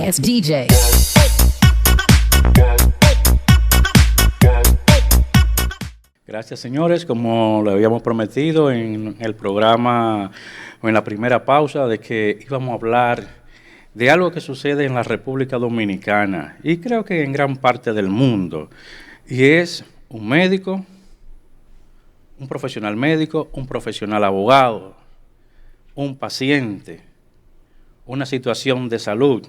baddest DJ. Gracias, señores. Como lo habíamos prometido en el programa o en la primera pausa, de que íbamos a hablar de algo que sucede en la República Dominicana y creo que en gran parte del mundo, y es un médico, un profesional médico, un profesional abogado, un paciente, una situación de salud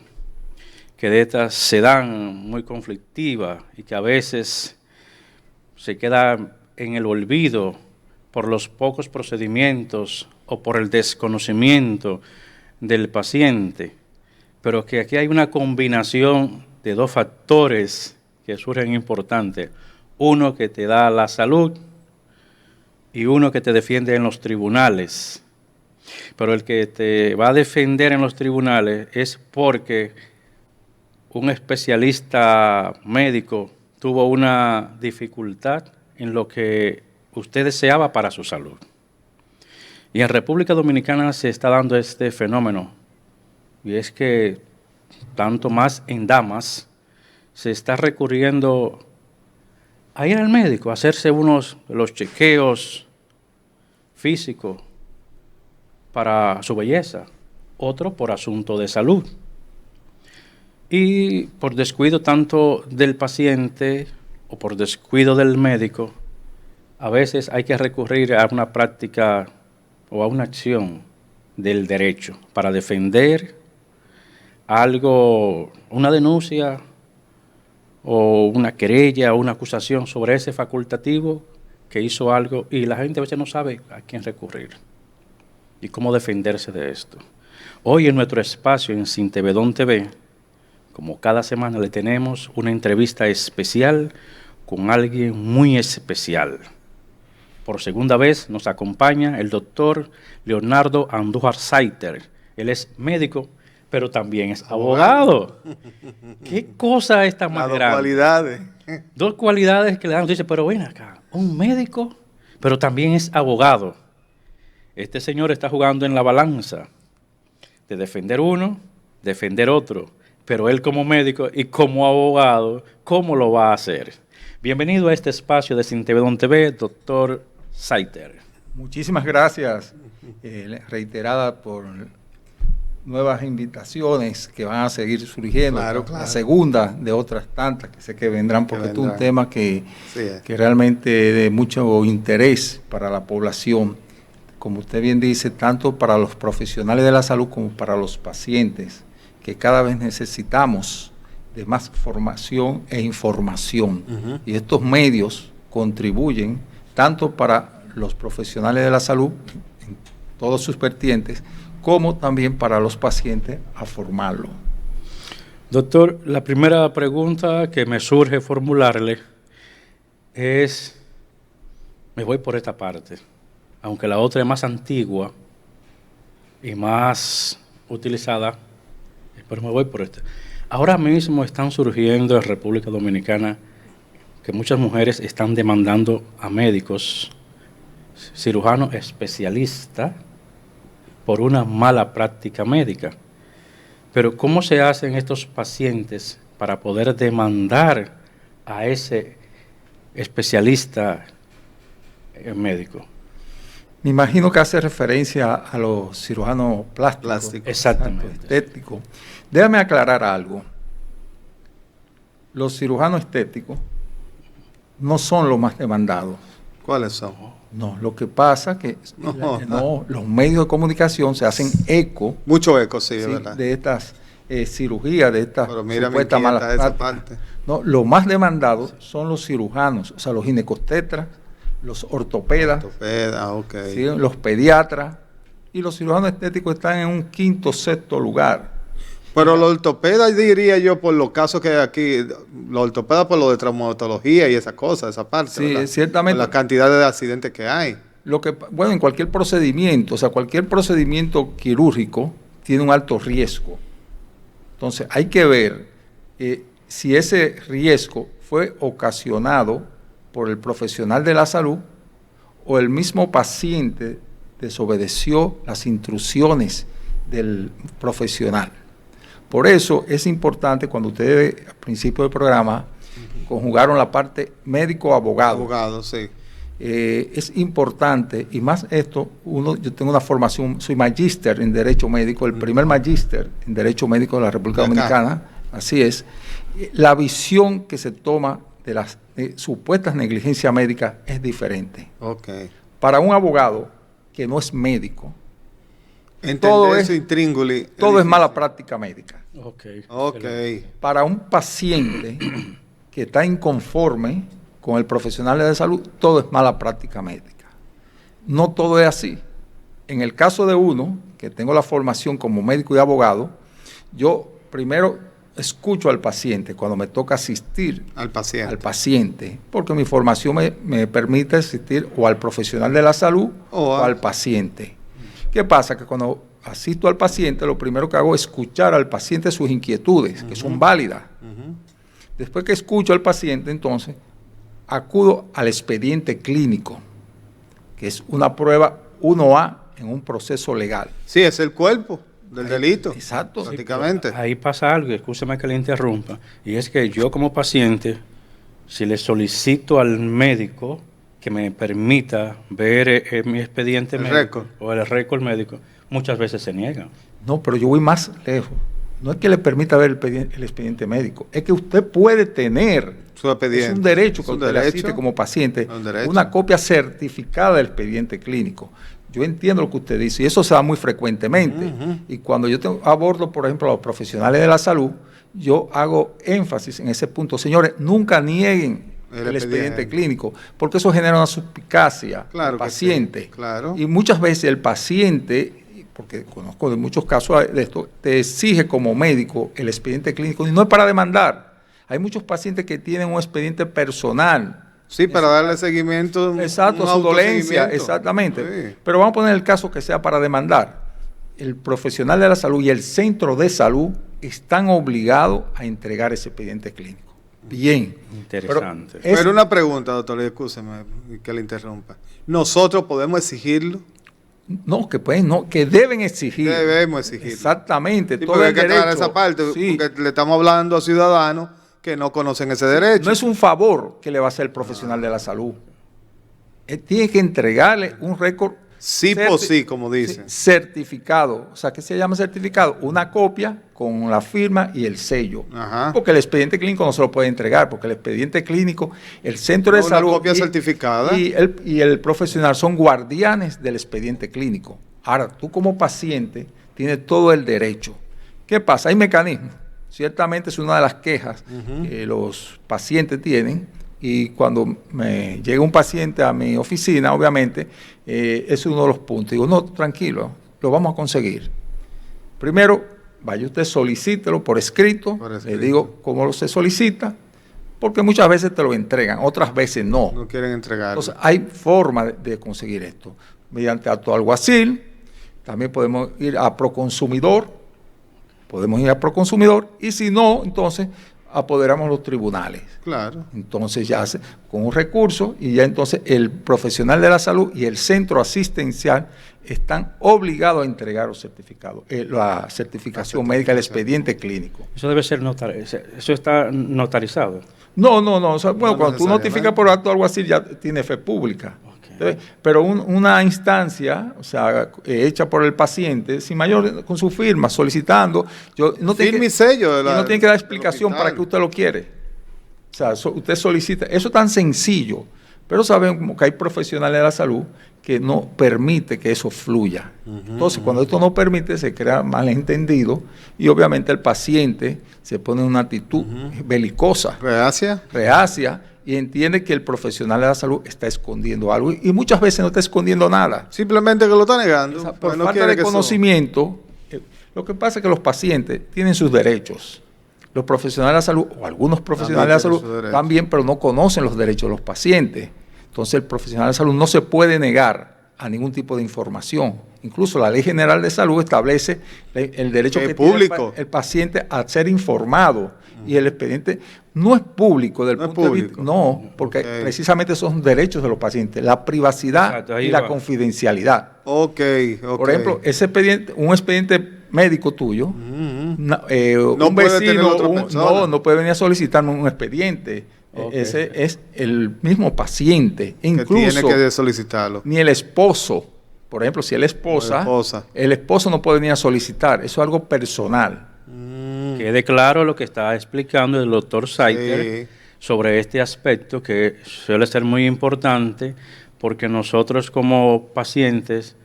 que de estas se dan muy conflictivas y que a veces se queda en el olvido por los pocos procedimientos o por el desconocimiento del paciente, pero que aquí hay una combinación de dos factores que surgen importantes, uno que te da la salud y uno que te defiende en los tribunales. Pero el que te va a defender en los tribunales es porque un especialista médico tuvo una dificultad en lo que usted deseaba para su salud. Y en República Dominicana se está dando este fenómeno, y es que tanto más en damas se está recurriendo a ir al médico, a hacerse los chequeos físicos para su belleza, otro por asunto de salud. Y por descuido tanto del paciente o por descuido del médico, a veces hay que recurrir a una práctica o a una acción del derecho para defender algo, una denuncia o una querella o una acusación sobre ese facultativo que hizo algo y la gente a veces no sabe a quién recurrir y cómo defenderse de esto. Hoy en nuestro espacio en Sintevedón TV, como cada semana, le tenemos una entrevista especial con alguien muy especial. Por segunda vez nos acompaña el doctor Leonardo Andújar Saiter. Él es médico, pero también es abogado. ¿Qué cosa esta más grande? Dos cualidades. Dos cualidades que le dan. Dice, pero ven acá, un médico, pero también es abogado. Este señor está jugando en la balanza de defender uno, defender otro. Pero él como médico y como abogado, ¿cómo lo va a hacer? Bienvenido a este espacio de Sintevedón TV, doctor Saiter. Muchísimas gracias, reiterada por nuevas invitaciones que van a seguir surgiendo. Claro. La segunda de otras tantas que sé que vendrán, porque es un tema que realmente es de mucho interés para la población. Como usted bien dice, tanto para los profesionales de la salud como para los pacientes, que cada vez necesitamos de más formación e información. Y estos medios contribuyen tanto para los profesionales de la salud, en todos sus vertientes, como también para los pacientes a formarlo. Doctor, la primera pregunta que me surge formularle es, me voy por esta parte, aunque la otra es más antigua y más utilizada, pero me voy por esto. Ahora mismo están surgiendo en República Dominicana que muchas mujeres están demandando a médicos, cirujanos especialistas, por una mala práctica médica. Pero ¿cómo se hacen estos pacientes para poder demandar a ese especialista médico? Me imagino que hace referencia a los cirujanos plásticos. Exactamente. Estéticos. Déjame aclarar algo. Los cirujanos estéticos no son los más demandados. ¿Cuáles son? No, lo que pasa que los medios de comunicación se hacen eco. Mucho eco, sí, es verdad. De estas cirugías, de estas Pero mira, supuestas malas esa prácticas. parte. No, los más demandados son los cirujanos, o sea, los ginecobstetras, los ortopedas, Okay. ¿sí? Los pediatras, y los cirujanos estéticos están en un quinto, sexto lugar. Pero los ortopedas, diría yo, por los casos que hay aquí, los ortopedas por lo de traumatología y esas cosas, esa parte, Sí, ¿verdad? ciertamente. Por la cantidad de accidentes que hay. Bueno, en cualquier procedimiento, o sea, cualquier procedimiento quirúrgico tiene un alto riesgo. Entonces, hay que ver si ese riesgo fue ocasionado por el profesional de la salud o el mismo paciente desobedeció las instrucciones del profesional. Por eso es importante, cuando ustedes al principio del programa conjugaron la parte médico-abogado. Abogado, sí. Es importante, y más esto, yo tengo una formación, soy magíster en Derecho Médico, el primer magíster en Derecho Médico de la República Dominicana, así es. La visión que se toma de las supuestas negligencias médicas es diferente. Okay. Para un abogado que no es médico, todo es mala práctica médica. Okay. Para un paciente que está inconforme con el profesional de salud, todo es mala práctica médica. No todo es así. En el caso de uno, que tengo la formación como médico y abogado, yo primero escucho al paciente cuando me toca asistir al paciente, porque mi formación me permite asistir o al profesional de la salud o al paciente. ¿Qué pasa? Que cuando asisto al paciente, lo primero que hago es escuchar al paciente sus inquietudes, que son válidas. Después que escucho al paciente, entonces, acudo al expediente clínico, que es una prueba 1A en un proceso legal. Sí, es el cuerpo del delito. Exacto. Prácticamente. Sí, ahí pasa algo, escúcheme que le interrumpa, y es que yo como paciente, si le solicito al médico que me permita ver mi expediente médico o el récord médico, muchas veces se niega. No, pero yo voy más lejos. No es que le permita ver el expediente médico, es que usted puede tener, su expediente. Es un derecho que usted le asiste como paciente, una copia certificada del expediente clínico. Yo entiendo lo que usted dice y eso se da muy frecuentemente. Y cuando yo abordo, por ejemplo, a los profesionales de la salud, yo hago énfasis en ese punto. Señores, nunca nieguen el expediente clínico, porque eso genera una suspicacia al paciente. Sí, claro. Y muchas veces el paciente, porque conozco de muchos casos de esto, te exige como médico el expediente clínico y no es para demandar. Hay muchos pacientes que tienen un expediente personal. Sí, para darle seguimiento. Exacto, su dolencia, exactamente. Sí. Pero vamos a poner el caso que sea para demandar. El profesional de la salud y el centro de salud están obligados a entregar ese expediente clínico. Bien. Interesante. Pero una pregunta, doctor, escúcheme que le interrumpa. ¿Nosotros podemos exigirlo? No, que deben exigir. Debemos exigir. Exactamente. Sí, todo el derecho. Hay que aclarar esa parte, porque le estamos hablando a ciudadanos que no conocen ese derecho. No es un favor que le va a hacer el profesional de la salud. Él tiene que entregarle un récord. Sí por sí, como dice. Certificado. O sea, ¿qué se llama certificado? Una copia con la firma y el sello. Ajá. Porque el expediente clínico no se lo puede entregar, porque el expediente clínico, el centro de salud. Una copia certificada. Y el profesional son guardianes del expediente clínico. Ahora, tú como paciente tienes todo el derecho. ¿Qué pasa? Hay mecanismos. Ciertamente es una de las quejas que los pacientes tienen. Y cuando me llega un paciente a mi oficina, obviamente, es uno de los puntos. Digo, no, tranquilo, lo vamos a conseguir. Primero, vaya usted, solicítelo por escrito. Le digo cómo se solicita, porque muchas veces te lo entregan, otras veces no. No quieren entregarlo. Entonces, hay forma de conseguir esto. Mediante acto alguacil, también podemos ir a Proconsumidor, y si no, entonces apoderamos los tribunales. Claro. Entonces ya con un recurso y ya entonces el profesional de la salud y el centro asistencial están obligados a entregar los certificados, la certificación médica, el expediente clínico. Eso debe ser eso está notarizado. No. O sea, bueno, cuando tú notificas por acto algo así ya tiene fe pública. Okay. Pero una instancia, o sea, hecha por el paciente, sin mayor, con su firma, solicitando, no tiene que dar explicación para qué usted lo quiere. O sea, usted solicita, eso es tan sencillo, pero sabemos que hay profesionales de la salud que no permite que eso fluya. Entonces, cuando esto no permite, se crea malentendido y obviamente el paciente se pone en una actitud belicosa. Reacia. Y entiende que el profesional de la salud está escondiendo algo y muchas veces no está escondiendo nada. Simplemente que lo está negando. Por falta de conocimiento, lo que pasa es que los pacientes tienen sus derechos. Los profesionales de la salud, o algunos profesionales de la salud, también, pero no conocen los derechos de los pacientes. Entonces el profesional de salud no se puede negar a ningún tipo de información. Incluso la Ley General de Salud establece el derecho que tiene el paciente a ser informado. Y el expediente no es público del punto de vista. No, porque precisamente son derechos de los pacientes, la privacidad y la confidencialidad. Por ejemplo, ese expediente, un expediente médico tuyo, No un puede tener vecino, otra persona. no puede venir a solicitarme un expediente. Okay. Ese es el mismo paciente. Incluso que tiene que solicitarlo. ni el esposo, por ejemplo, si es la esposa, el esposo no puede venir a solicitar. Eso es algo personal. Quede claro lo que está explicando el doctor Saiter sobre este aspecto, que suele ser muy importante, porque nosotros como pacientes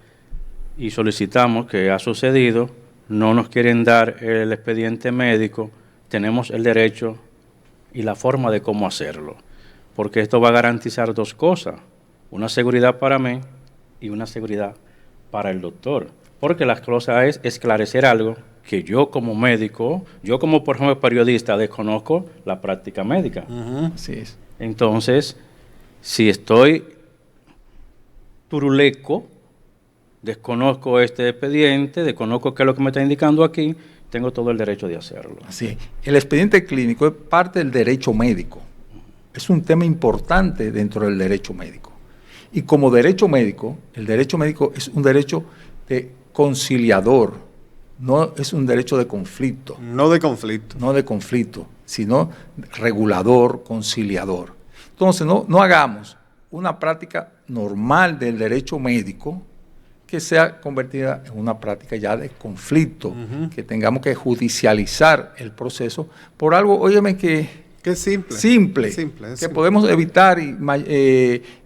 y solicitamos, que ha sucedido, no nos quieren dar el expediente médico, tenemos el derecho y la forma de cómo hacerlo, porque esto va a garantizar dos cosas: una seguridad para mí y una seguridad para el doctor, porque la cosa es esclarecer algo que yo como médico, yo como por ejemplo periodista desconozco la práctica médica. Así es. Entonces, si estoy turuleco, desconozco este expediente, desconozco qué es lo que me está indicando aquí, tengo todo el derecho de hacerlo. Así es. El expediente clínico es parte del derecho médico. Es un tema importante dentro del derecho médico. Y como derecho médico, el derecho médico es un derecho de conciliador, no es un derecho de conflicto. No de conflicto. No de conflicto, sino regulador, conciliador. Entonces, no hagamos una práctica normal del derecho médico que sea convertida en una práctica ya de conflicto, que tengamos que judicializar el proceso por algo, óyeme, que es simple, que podemos evitar, y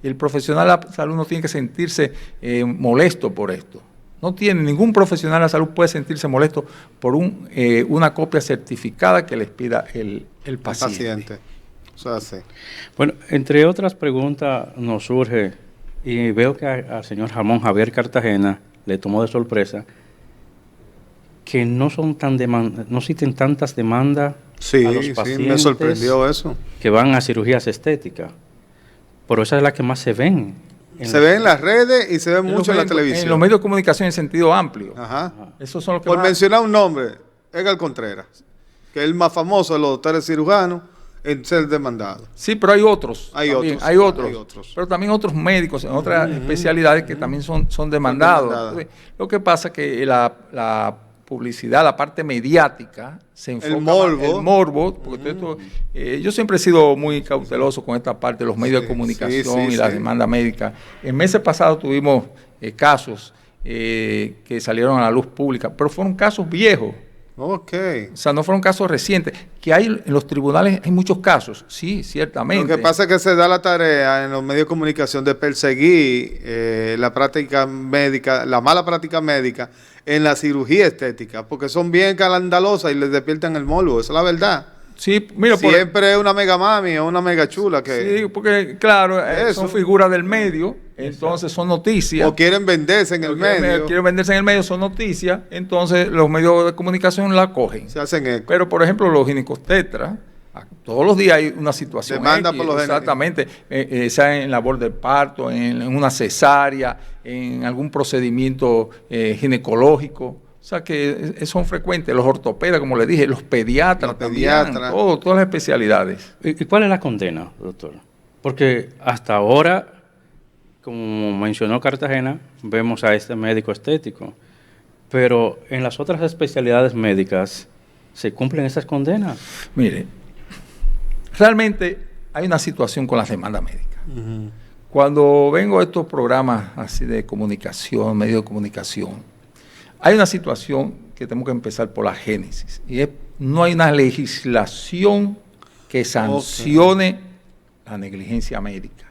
el profesional de la salud no tiene que sentirse molesto por esto. No tiene, ningún profesional de la salud puede sentirse molesto por una copia certificada que les pida el paciente. O sea, sí. Bueno, entre otras preguntas nos surge, y veo que al señor Ramón Javier Cartagena le tomó de sorpresa, que no existen tantas demandas a los pacientes. Sí, me sorprendió eso. Que van a cirugías estéticas. Pero esas es las que más se ven. Se ve en las redes y se ve mucho en la televisión. En los medios de comunicación en sentido amplio. Ajá. Esos son los que Por mencionar un nombre, Edgar Contreras, que es el más famoso de los doctores cirujanos en ser demandado. Sí, pero hay otros. Hay otros. Pero también otros médicos en otras especialidades que también son demandados. Lo que pasa es que la publicidad, la parte mediática, se enfoca el morbo, porque yo siempre he sido muy cauteloso con esta parte de los medios de comunicación y la demanda médica. El mes pasado tuvimos casos que salieron a la luz pública, pero fueron casos viejos. Ok. O sea, no fueron casos recientes. Que hay en los tribunales, hay muchos casos, sí, ciertamente. Lo que pasa es que se da la tarea en los medios de comunicación de perseguir la práctica médica, la mala práctica médica en la cirugía estética, porque son bien escandalosas y les despiertan el morbo, esa es la verdad. Sí, mira, siempre es una mega mami o una mega chula que... Sí, porque claro, son figuras del medio, entonces son noticias. O quieren venderse en el medio. Quieren venderse en el medio, son noticias, entonces los medios de comunicación la cogen. Se hacen eco. Pero, por ejemplo, los ginecostetras, todos los días hay una situación. Demanda por los exactamente, sea en labor de parto, en una cesárea, en algún procedimiento ginecológico. O sea que son frecuentes, los ortopedas, como le dije, los pediatras también, todas las especialidades. ¿Y cuál es la condena, doctor? Porque hasta ahora, como mencionó Cartagena, vemos a este médico estético, pero en las otras especialidades médicas, ¿se cumplen esas condenas? Mire, realmente hay una situación con las demandas médicas. Cuando vengo a estos programas así de comunicación, medios de comunicación, hay una situación que tenemos que empezar por la génesis, y es: no hay una legislación que sancione la negligencia médica.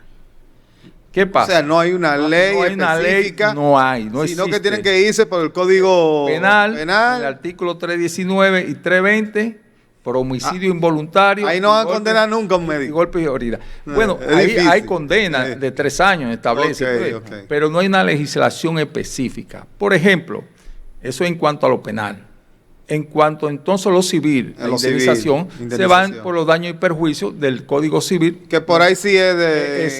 ¿Qué pasa? O sea, no hay una ley específica. No sino existe. Que tienen que irse por el Código Penal. El artículo 319 y 320, por homicidio involuntario. Ahí no van a condenar nunca a un médico. Y golpe y herida. Bueno, ahí hay condena de 3 años establece, pero no hay una legislación específica. Por ejemplo, eso en cuanto a lo penal. En cuanto entonces a lo civil, la indemnización, se van por los daños y perjuicios del Código Civil. Que por ahí sí es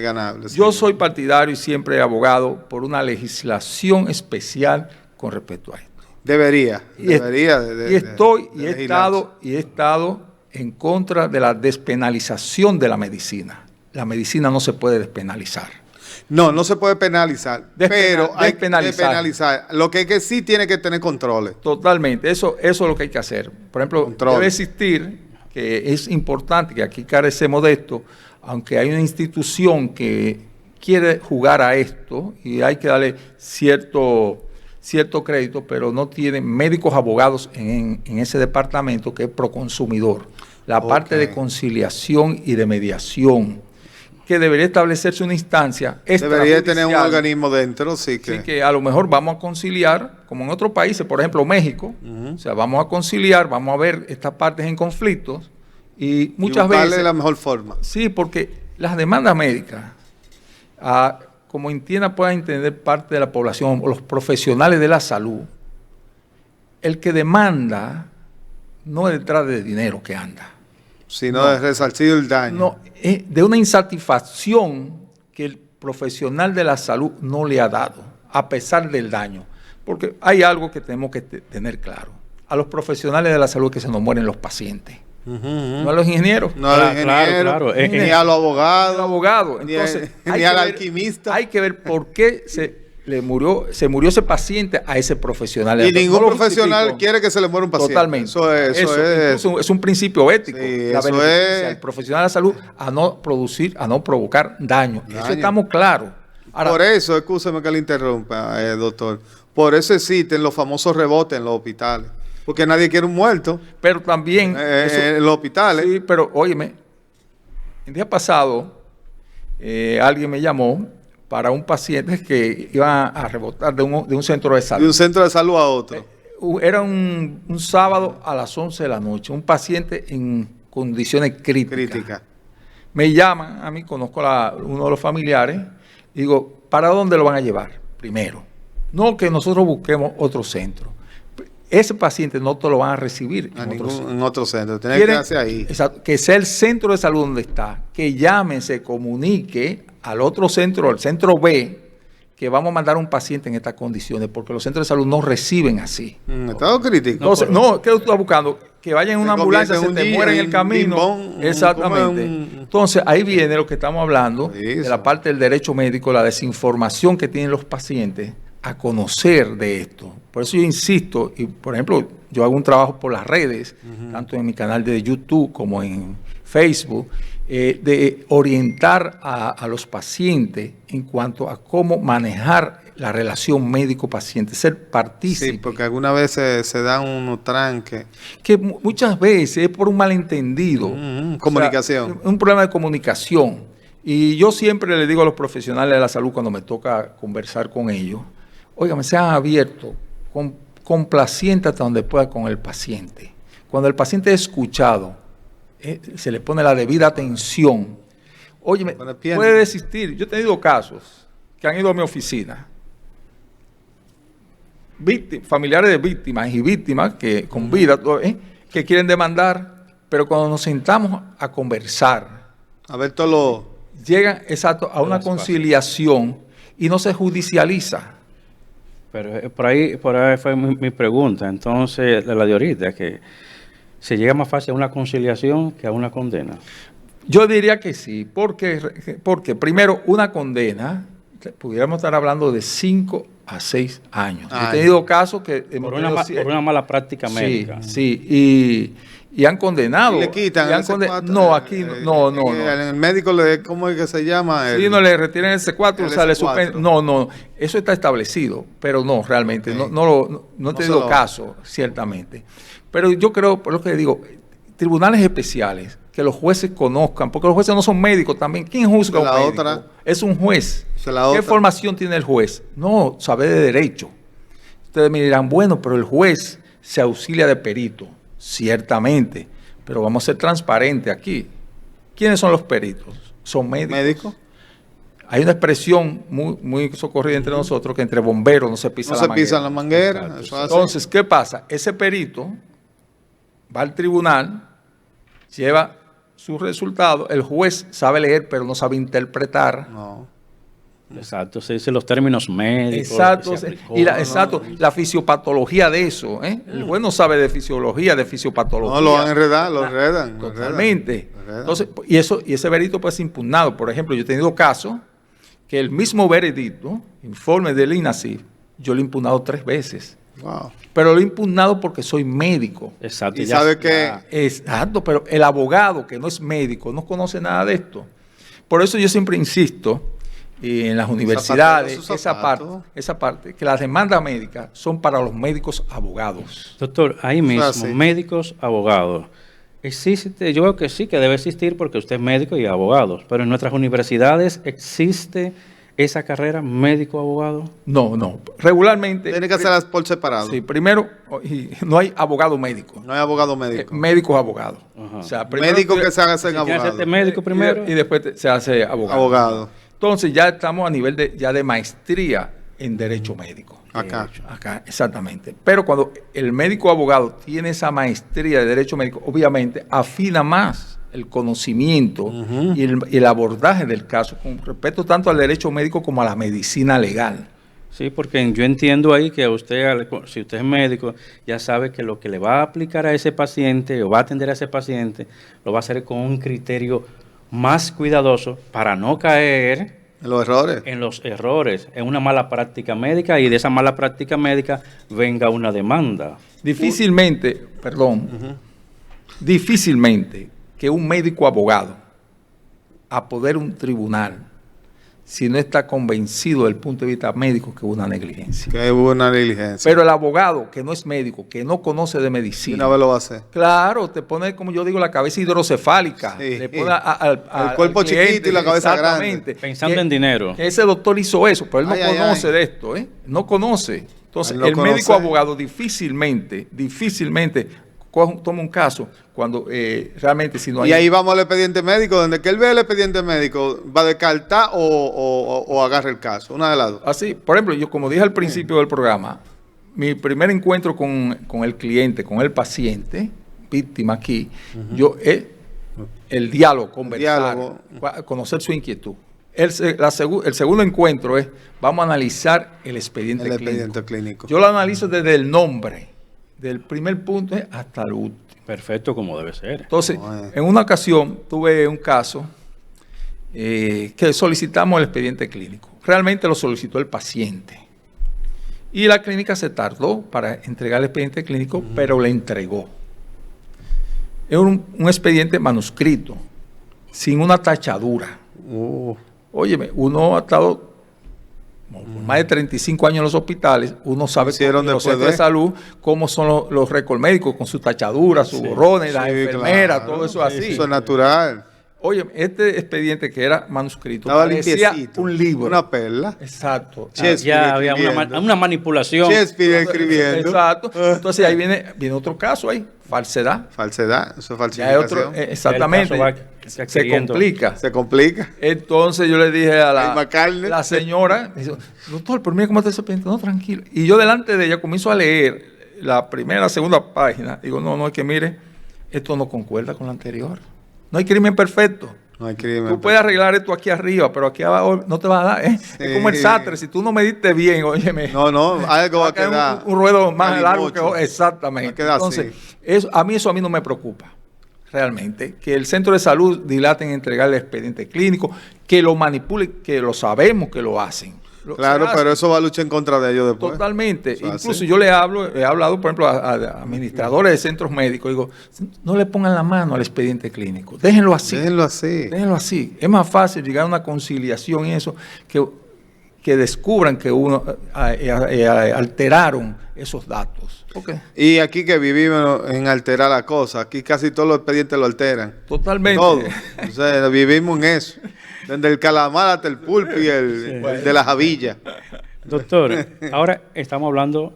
ganable. Yo soy partidario y siempre abogado por una legislación especial con respecto a esto. Debería. He estado en contra de la despenalización de la medicina. La medicina no se puede despenalizar. No, no se puede penalizar, pero hay que despenalizar. penalizar. Lo que es que sí tiene que tener controles. Totalmente, eso es lo que hay que hacer. Por ejemplo, debe existir, que es importante, que aquí carecemos de esto, aunque hay una institución que quiere jugar a esto y hay que darle cierto crédito, pero no tiene médicos abogados en ese departamento que es Proconsumidor. La parte de conciliación y de mediación, que debería establecerse una instancia debería tener un organismo dentro, sí que a lo mejor vamos a conciliar, como en otros países, por ejemplo México, o sea, vamos a conciliar, vamos a ver estas partes en conflictos y muchas veces la mejor forma. Sí, porque las demandas médicas, como pueda entender parte de la población, o los profesionales de la salud, el que demanda no es detrás de dinero que anda, sino de resarcir el daño. No, es de una insatisfacción que el profesional de la salud no le ha dado, a pesar del daño. Porque hay algo que tenemos que tener claro. A los profesionales de la salud que se nos mueren los pacientes. No a los ingenieros. No a los ingenieros, ni a los abogados. Entonces, ni al alquimista. Hay que ver por qué se murió ese paciente a ese profesional. Y ningún profesional quiere que se le muera un paciente. Totalmente. Eso es un principio ético. Sí, la beneficia al profesional de la salud a no provocar daño. Eso estamos claros. Ahora, por eso, escúcheme que le interrumpa, doctor. Por eso existen los famosos rebotes en los hospitales. Porque nadie quiere un muerto. Pero también en los hospitales. Sí, pero óyeme, el día pasado alguien me llamó para un paciente que iba a rebotar de un centro de salud. De un centro de salud a otro. Era un sábado a las 11 de la noche, un paciente en condiciones críticas. Me llaman, a mí conozco uno de los familiares, y digo, ¿para dónde lo van a llevar? Primero, no que nosotros busquemos otro centro. Ese paciente no te lo van a recibir en otro centro. Tiene que quedarse ahí. Exacto, que sea el centro de salud donde está, que llame, se comunique al otro centro, al centro B, que vamos a mandar a un paciente en estas condiciones, porque los centros de salud no reciben así. Estado crítico. Entonces, ¿qué tú estás buscando? Que vaya en una ambulancia, se te muera en el camino. Exactamente. Entonces, ahí viene lo que estamos hablando, de la parte del derecho médico, la desinformación que tienen los pacientes a conocer de esto. Por eso yo insisto, y por ejemplo, yo hago un trabajo por las redes, tanto en mi canal de YouTube como en Facebook, de orientar a los pacientes en cuanto a cómo manejar la relación médico-paciente, ser partícipe. Sí, porque algunas veces se dan unos tranques. Que muchas veces es por un malentendido. Comunicación. O sea, un problema de comunicación. Y yo siempre le digo a los profesionales de la salud cuando me toca conversar con ellos, óigame, sean abiertos, complacientes hasta donde pueda con el paciente. Cuando el paciente es escuchado, se le pone la debida atención. Óyeme, puede desistir. Yo he tenido casos que han ido a mi oficina, familiares de víctimas y víctimas que con vida, que quieren demandar, pero cuando nos sentamos a conversar, a ver todo lo... Llegan, a una conciliación y no se judicializa. Pero por ahí fue mi pregunta, entonces, la de ahorita, que se llega más fácil a una conciliación que a una condena. Yo diría que sí, porque primero, una condena, pudiéramos estar hablando de 5 a 6 años. He tenido casos que... Por una mala práctica médica. Sí, y han condenado. ¿Y le quitan el C4? No, aquí no. En el médico, ¿cómo es que se llama? Sí, no le retiran el C4, o sea, le suspenden. No, eso está establecido, pero no, realmente, no he tenido caso, ciertamente. Pero yo creo, por lo que digo, tribunales especiales, que los jueces conozcan, porque los jueces no son médicos también. ¿Quién juzga a un médico? Es un juez. ¿Qué formación tiene el juez? No, sabe de derecho. Ustedes me dirán, bueno, pero el juez se auxilia de perito. Ciertamente, pero vamos a ser transparentes aquí. ¿Quiénes son los peritos? ¿Son médicos? Hay una expresión muy socorrida entre nosotros, que entre bomberos no se pisa la manguera. No se pisa la manguera. Entonces, ¿qué pasa? Ese perito va al tribunal, lleva su resultado, el juez sabe leer, pero no sabe interpretar. No. Exacto, se dicen los términos médicos. Exacto, la fisiopatología de eso. El juez no sabe de fisiología, de fisiopatología. No, lo enredan. Totalmente. Entonces, y ese verito puede ser impugnado. Por ejemplo, yo he tenido casos que el mismo veredicto, informe del INASIF, yo lo he impugnado 3 veces. Wow. Pero lo he impugnado porque soy médico. Exacto. Y sabe que... Exacto, pero el abogado que no es médico no conoce nada de esto. Por eso yo siempre insisto en las universidades, esa parte, que las demandas médicas son para los médicos abogados. Doctor, ahí mismo, médicos, abogados. Existe, yo veo que sí, que debe existir porque usted es médico y abogado, pero en nuestras universidades existe esa carrera médico-abogado. No. Regularmente... Tiene que hacerlas por separado. Sí, primero, no hay abogado médico. No hay abogado médico. Médicos abogados. O sea, médico que se haga en abogado. Médico primero. Y después se hace abogado. Entonces ya estamos a nivel de maestría en Derecho Médico. Acá, exactamente. Pero cuando el médico abogado tiene esa maestría de Derecho Médico, obviamente afina más el conocimiento y el abordaje del caso con respecto tanto al derecho médico como a la medicina legal. Sí, porque yo entiendo ahí que usted, si usted es médico, ya sabe que lo que le va a aplicar a ese paciente o va a atender a ese paciente, lo va a hacer con un criterio más cuidadoso para no caer en los errores, en una mala práctica médica, y de esa mala práctica médica venga una demanda. Difícilmente que un médico abogado apodere un tribunal si no está convencido desde el punto de vista médico que hubo una negligencia. Pero el abogado que no es médico, que no conoce de medicina, una vez lo va a hacer. Claro, te pone, como yo digo, la cabeza hidrocefálica. Sí. Le pone el cuerpo chiquito y la cabeza grande. Pensando en dinero. Que ese doctor hizo eso, pero él no conoce de esto, No conoce. Entonces, el médico abogado difícilmente toma un caso cuando realmente si no hay... Y ahí vamos al expediente médico, donde que él ve el expediente médico, va a descartar o agarra el caso, una de las dos. Así, por ejemplo, yo como dije al principio del programa, mi primer encuentro con el cliente, con el paciente, víctima aquí, el diálogo, conversar, conocer su inquietud. El segundo encuentro es, vamos a analizar el expediente clínico. Yo lo analizo desde el nombre, del primer punto hasta el último. Perfecto, como debe ser. Entonces, en una ocasión tuve un caso que solicitamos el expediente clínico. Realmente lo solicitó el paciente. Y la clínica se tardó para entregar el expediente clínico, pero le entregó. Es un expediente manuscrito, sin una tachadura. Óyeme, uno ha estado más de 35 años en los hospitales, uno sabe con los centros de salud cómo son los récords médicos, con sus tachaduras, sus borrones, las enfermeras, todo eso así. Eso es natural. Oye, este expediente que era manuscrito parecía un libro. Una perla. Exacto. Ya había una manipulación. Shakespeare escribiendo. Exacto. Entonces ahí viene otro caso ahí. Falsedad, eso es falsificación. Exactamente. Se complica. Entonces yo le dije a la señora, doctor, pero mire cómo está ese expediente. No, tranquilo. Y yo delante de ella comienzo a leer la primera, segunda página. Digo, no, es que mire, esto no concuerda con lo anterior. No hay crimen perfecto. Tú puedes arreglar esto aquí arriba, pero aquí abajo no te va a dar. Es como el sastre. Si tú no mediste bien, óyeme. Algo va a quedar. Un ruedo más largo que exactamente. Entonces, a mí no me preocupa. Realmente. Que el centro de salud dilate en entregar el expediente clínico, que lo manipule, que lo sabemos que lo hacen. Claro, pero eso va a luchar en contra de ellos después. Totalmente. Incluso yo he hablado, por ejemplo, a administradores de centros médicos. Digo, no le pongan la mano al expediente clínico. Déjenlo así. Es más fácil llegar a una conciliación y eso que descubran que alteraron esos datos. Y aquí que vivimos en alterar la cosa, aquí casi todos los expedientes lo alteran. Totalmente. Todo. O sea, vivimos en eso. Desde el calamar hasta el pulpo y el de la jabilla. Doctor, ahora estamos hablando,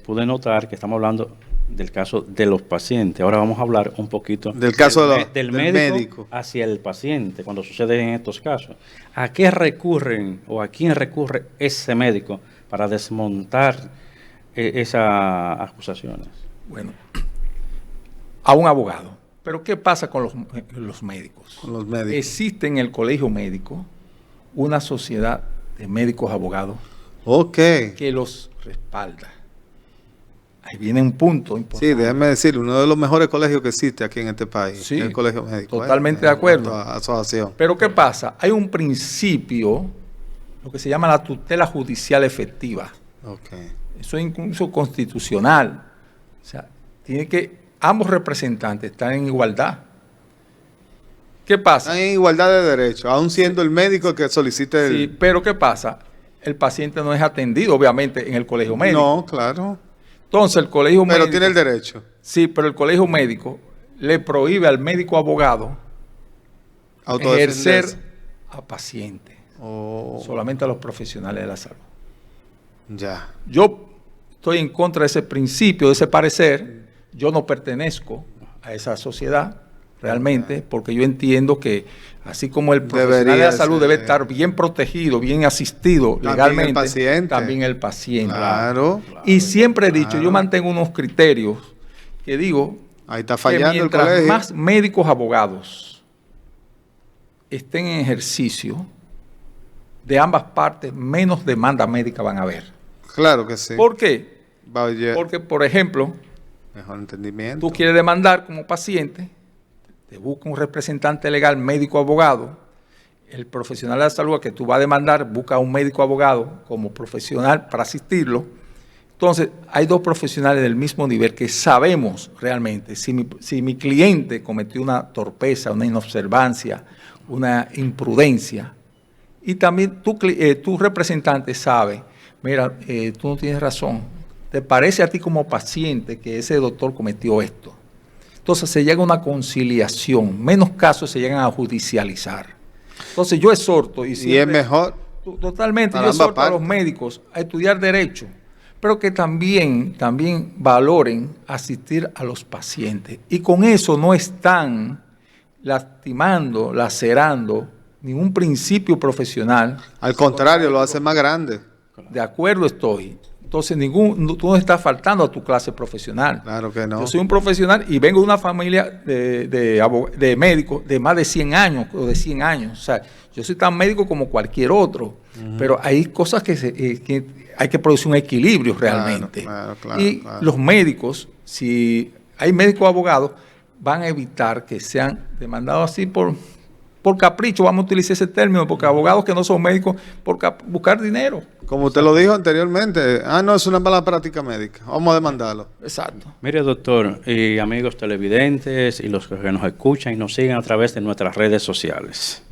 pude notar que estamos hablando del caso de los pacientes. Ahora vamos a hablar un poquito del caso del médico hacia el paciente cuando sucede en estos casos. ¿A qué recurren o a quién recurre ese médico para desmontar esas acusaciones? Bueno, a un abogado. Pero ¿qué pasa con los médicos? Existe en el colegio médico una sociedad de médicos abogados que los respalda. Ahí viene un punto importante. Sí, déjeme decir, uno de los mejores colegios que existe aquí en este país, sí, el colegio médico. Totalmente de acuerdo. Asociación. Pero ¿qué pasa? Hay un principio lo que se llama la tutela judicial efectiva. Okay. Eso es incluso constitucional. O sea, tiene que ambos representantes estar en igualdad. ¿Qué pasa? Están en igualdad de derechos, aún siendo el médico que solicite el... Sí, pero ¿qué pasa? El paciente no es atendido, obviamente, en el colegio médico. No, claro. Entonces, el colegio médico... Pero tiene el derecho. Sí, pero el colegio médico le prohíbe al médico abogado ejercer a pacientes. Solamente a los profesionales de la salud. Ya. Yo estoy en contra de ese principio, de ese parecer. Yo no pertenezco a esa sociedad realmente, porque yo entiendo que así como el profesional de la salud debe estar bien protegido, bien asistido legalmente, también el paciente. Claro. Y siempre he dicho, yo mantengo unos criterios que digo, ahí está fallando que mientras el colegio. más médicos abogados estén en ejercicio de ambas partes, menos demanda médica van a haber. Claro que sí. ¿Por qué? Vaya. Porque, por ejemplo, Mejor entendimiento. tú quieres demandar como paciente, te busca un representante legal, médico abogado, el profesional de la salud que tú vas a demandar busca a un médico abogado como profesional para asistirlo. Entonces, hay dos profesionales del mismo nivel que sabemos realmente si mi cliente cometió una torpeza, una inobservancia, una imprudencia. Y también tu representante sabe, mira, tú no tienes razón, te parece a ti como paciente que ese doctor cometió esto. Entonces se llega a una conciliación, menos casos se llegan a judicializar. Entonces yo exhorto, y es mejor. Totalmente, yo exhorto a los médicos a estudiar derecho, pero que también valoren asistir a los pacientes. Y con eso no están lastimando, lacerando ningún principio profesional. Al contrario, lo hace más grande. De acuerdo estoy. Entonces, tú no estás faltando a tu clase profesional. Claro que no. Yo soy un profesional y vengo de una familia de médicos de más de 100 años o de 100 años. O sea, yo soy tan médico como cualquier otro. Pero hay cosas que hay que producir un equilibrio realmente. Claro, los médicos, si hay médicos abogados, van a evitar que sean demandados así por capricho, vamos a utilizar ese término, porque abogados que no son médicos, por buscar dinero. Como usted lo dijo anteriormente, no, es una mala práctica médica, vamos a demandarlo. Exacto. Mire, doctor, y amigos televidentes, y los que nos escuchan y nos siguen a través de nuestras redes sociales.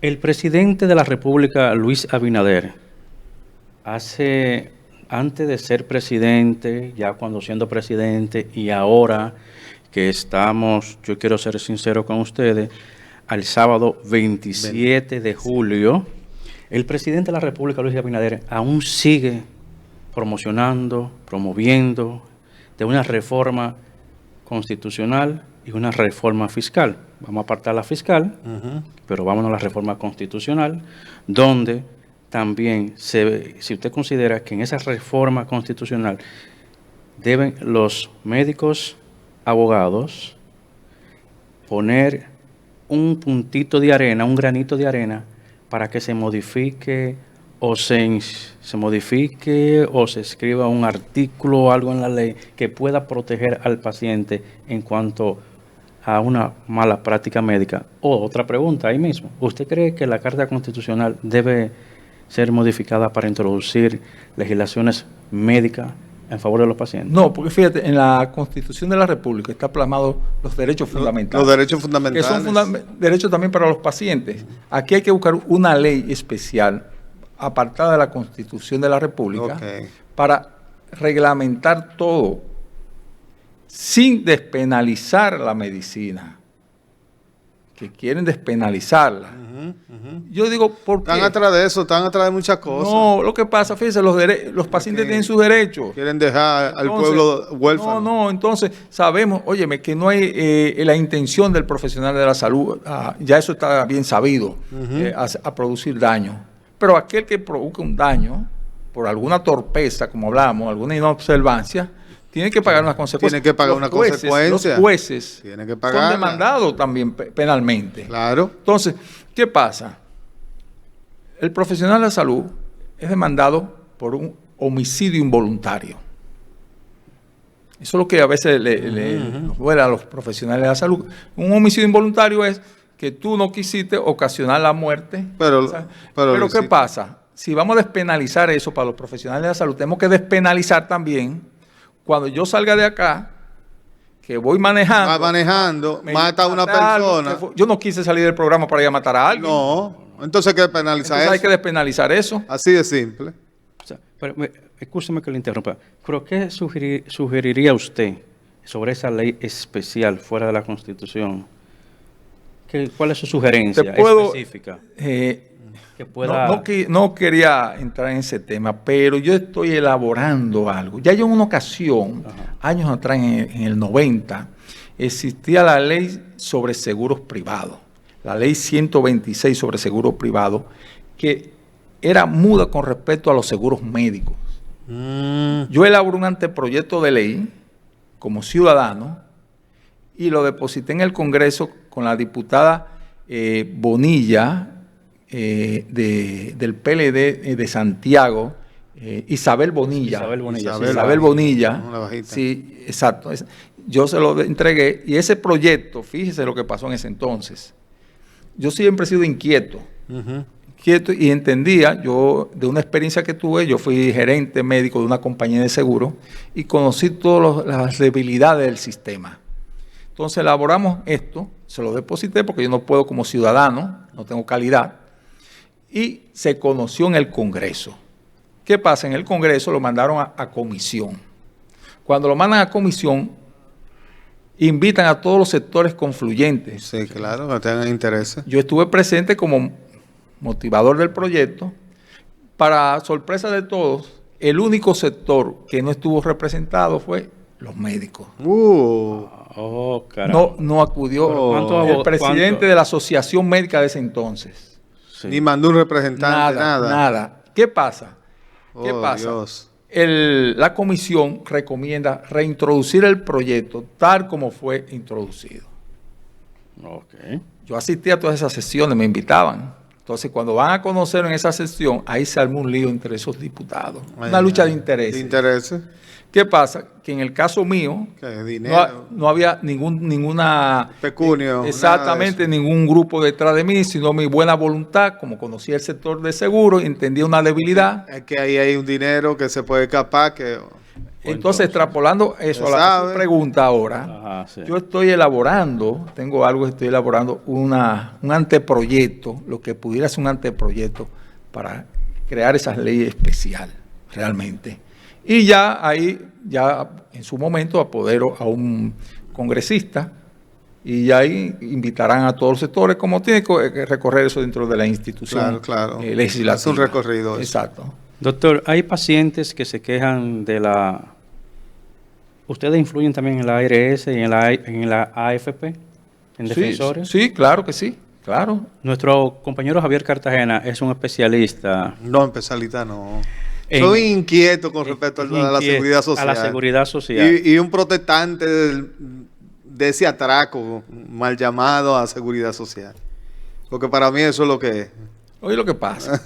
El presidente de la República, Luis Abinader, antes de ser presidente, ya cuando siendo presidente, y ahora que estamos, yo quiero ser sincero con ustedes, al sábado 27 de julio, el presidente de la República, Luis Abinader, aún sigue promoviendo de una reforma constitucional y una reforma fiscal. Vamos a apartar la fiscal, pero vámonos a la reforma constitucional, donde también si usted considera que en esa reforma constitucional deben los médicos abogados poner un puntito de arena, un granito de arena, para que se modifique o se escriba un artículo o algo en la ley que pueda proteger al paciente en cuanto a una mala práctica médica. Otra pregunta ahí mismo. ¿Usted cree que la Carta Constitucional debe ser modificada para introducir legislaciones médicas en favor de los pacientes? No, porque fíjate, en la Constitución de la República está plasmado los derechos fundamentales. Los derechos fundamentales. Que son derechos también para los pacientes. Aquí hay que buscar una ley especial, apartada de la Constitución de la República, para reglamentar todo, sin despenalizar la medicina, que quieren despenalizarla. Yo digo, ¿por qué? Están atrás de eso, están atrás de muchas cosas. No, lo que pasa, fíjense, los pacientes tienen sus derechos. Quieren dejar al pueblo huérfano. No, entonces sabemos, óyeme, que no hay la intención del profesional de la salud, ya eso está bien sabido, a producir daño. Pero aquel que provoca un daño por alguna torpeza, como hablamos, alguna inobservancia, tiene que pagar una consecuencia. Tiene que pagar una consecuencia. Los jueces tienen que son demandados también penalmente. Claro. Entonces, ¿qué pasa? El profesional de la salud es demandado por un homicidio involuntario. Eso es lo que a veces nos duele a los profesionales de la salud. Un homicidio involuntario es que tú no quisiste ocasionar la muerte. Pero ¿qué pasa? Si vamos a despenalizar eso para los profesionales de la salud, tenemos que despenalizar también cuando yo salga de acá, que voy manejando, mata a una persona. Yo no quise salir del programa para ir a matar a alguien. No, entonces hay que despenalizar eso. Hay que despenalizar eso. Así de simple. O sea, escúcheme que le interrumpa. ¿Pero qué sugeriría usted sobre esa ley especial fuera de la Constitución? ¿Cuál es su sugerencia específica? Que pueda... no quería entrar en ese tema, pero yo estoy elaborando algo. Ya yo en una ocasión, años atrás, en el 90, existía la ley sobre seguros privados, la ley 126 sobre seguros privados, que era muda con respecto a los seguros médicos. Yo elaboré un anteproyecto de ley como ciudadano y lo deposité en el Congreso con la diputada Bonilla, del PLD de Santiago, Isabel Bonilla. Isabel Bonilla. Sí, exacto. Yo se lo entregué y ese proyecto, fíjese lo que pasó en ese entonces. Yo siempre he sido inquieto. Inquieto y entendía, yo de una experiencia que tuve, yo fui gerente médico de una compañía de seguro y conocí todas las debilidades del sistema. Entonces elaboramos esto, se lo deposité porque yo no puedo como ciudadano, no tengo calidad, y se conoció en el Congreso. ¿Qué pasa? En el Congreso lo mandaron a comisión. Cuando lo mandan a comisión, invitan a todos los sectores confluyentes. Sí, claro, que tengan interés. Yo estuve presente como motivador del proyecto. Para sorpresa de todos, el único sector que no estuvo representado fue los médicos. No acudió el presidente de la Asociación Médica de ese entonces. Sí. Ni mandó un representante, nada. ¿Qué pasa? Dios. La comisión recomienda reintroducir el proyecto tal como fue introducido. Yo asistí a todas esas sesiones, me invitaban. Entonces, cuando van a conocer en esa sesión, ahí se armó un lío entre esos diputados. Una lucha de intereses. ¿Qué pasa? Que en el caso mío no había ninguna pecunio, exactamente ningún grupo detrás de mí, sino mi buena voluntad, como conocía el sector de seguro y entendía una debilidad. Es que ahí hay un dinero que se puede escapar. Entonces, extrapolando eso a la pregunta ahora, yo estoy elaborando, estoy elaborando un anteproyecto, lo que pudiera ser un anteproyecto para crear esas leyes especiales, realmente. Y ya en su momento apodero a un congresista y ya ahí invitarán a todos los sectores, como tiene que recorrer eso dentro de la institución legislativa. Es un recorrido. Exacto. Doctor, hay pacientes que se quejan de ¿Ustedes influyen también en la ARS y en la AFP? ¿En defensores? Sí, claro que sí. Claro. Nuestro compañero Javier Cartagena es un especialista. No, especialista no. Soy inquieto con respecto a la seguridad social. A la seguridad social. Y un protestante de ese atraco mal llamado a seguridad social. Porque para mí eso es lo que es. Oye, lo que pasa.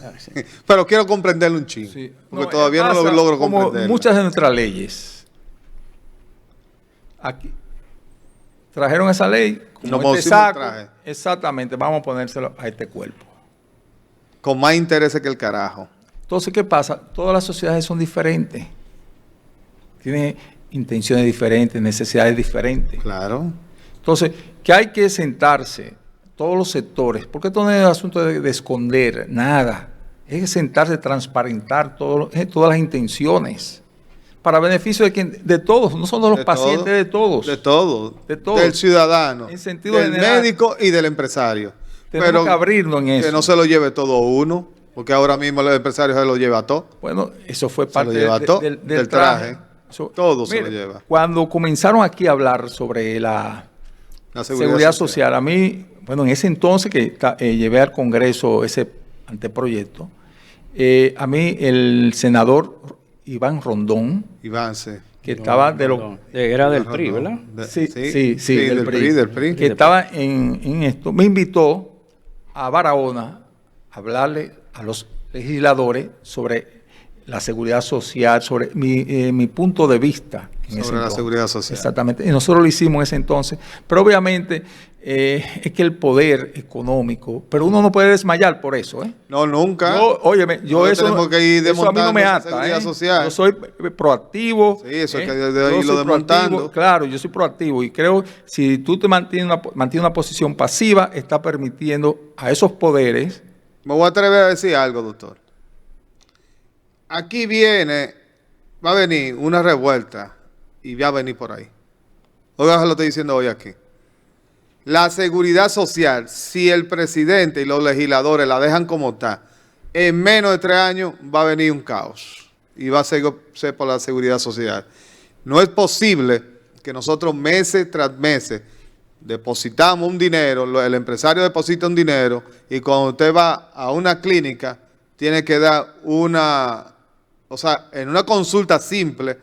Pero quiero comprenderlo un chingo. Sí. Porque todavía no lo logro comprender. Como muchas de nuestras leyes, aquí trajeron esa ley. Como traje. Exactamente, vamos a ponérselo a este cuerpo. Con más intereses que el carajo. Entonces, ¿qué pasa? Todas las sociedades son diferentes. Tienen intenciones diferentes, necesidades diferentes. Claro. Entonces, que hay que sentarse, todos los sectores, porque esto no es asunto de esconder nada. Es sentarse, transparentar todas las intenciones. Para beneficio de todos, no solo de los pacientes, de todos. De todos. Del ciudadano, en sentido del general, médico y del empresario. Tenemos que abrirnos en eso. Que no se lo lleve todo uno. Porque ahora mismo el empresario se lo lleva todo. Bueno, eso fue parte del traje. Todo se lo lleva. Cuando comenzaron aquí a hablar sobre la seguridad social, a mí, en ese entonces que llevé al Congreso ese anteproyecto, a mí el senador Iván Rondón, que estaba era del PRI, ¿verdad? Sí, del PRI. Que estaba en esto, me invitó a Barahona a hablarle a los legisladores sobre la seguridad social, sobre mi punto de vista. Sobre la seguridad social. Exactamente. Y nosotros lo hicimos en ese entonces. Pero obviamente es que el poder económico, pero uno no puede desmayar por eso, ¿eh? No, nunca. Óyeme, eso a mí no me ata, ¿eh? Social. Yo soy proactivo. Sí, eso es que desde ahí lo desmontando. Claro, yo soy proactivo y creo si tú te mantienes una posición pasiva, está permitiendo a esos poderes. Me voy a atrever a decir algo, doctor. Aquí va a venir una revuelta y va a venir por ahí. Oiga, lo estoy diciendo hoy aquí. La seguridad social, si el presidente y los legisladores la dejan como está, en menos de 3 años va a venir un caos y va a ser por la seguridad social. No es posible que nosotros meses tras meses depositamos un dinero, el empresario deposita un dinero y cuando usted va a una clínica tiene que dar en una consulta simple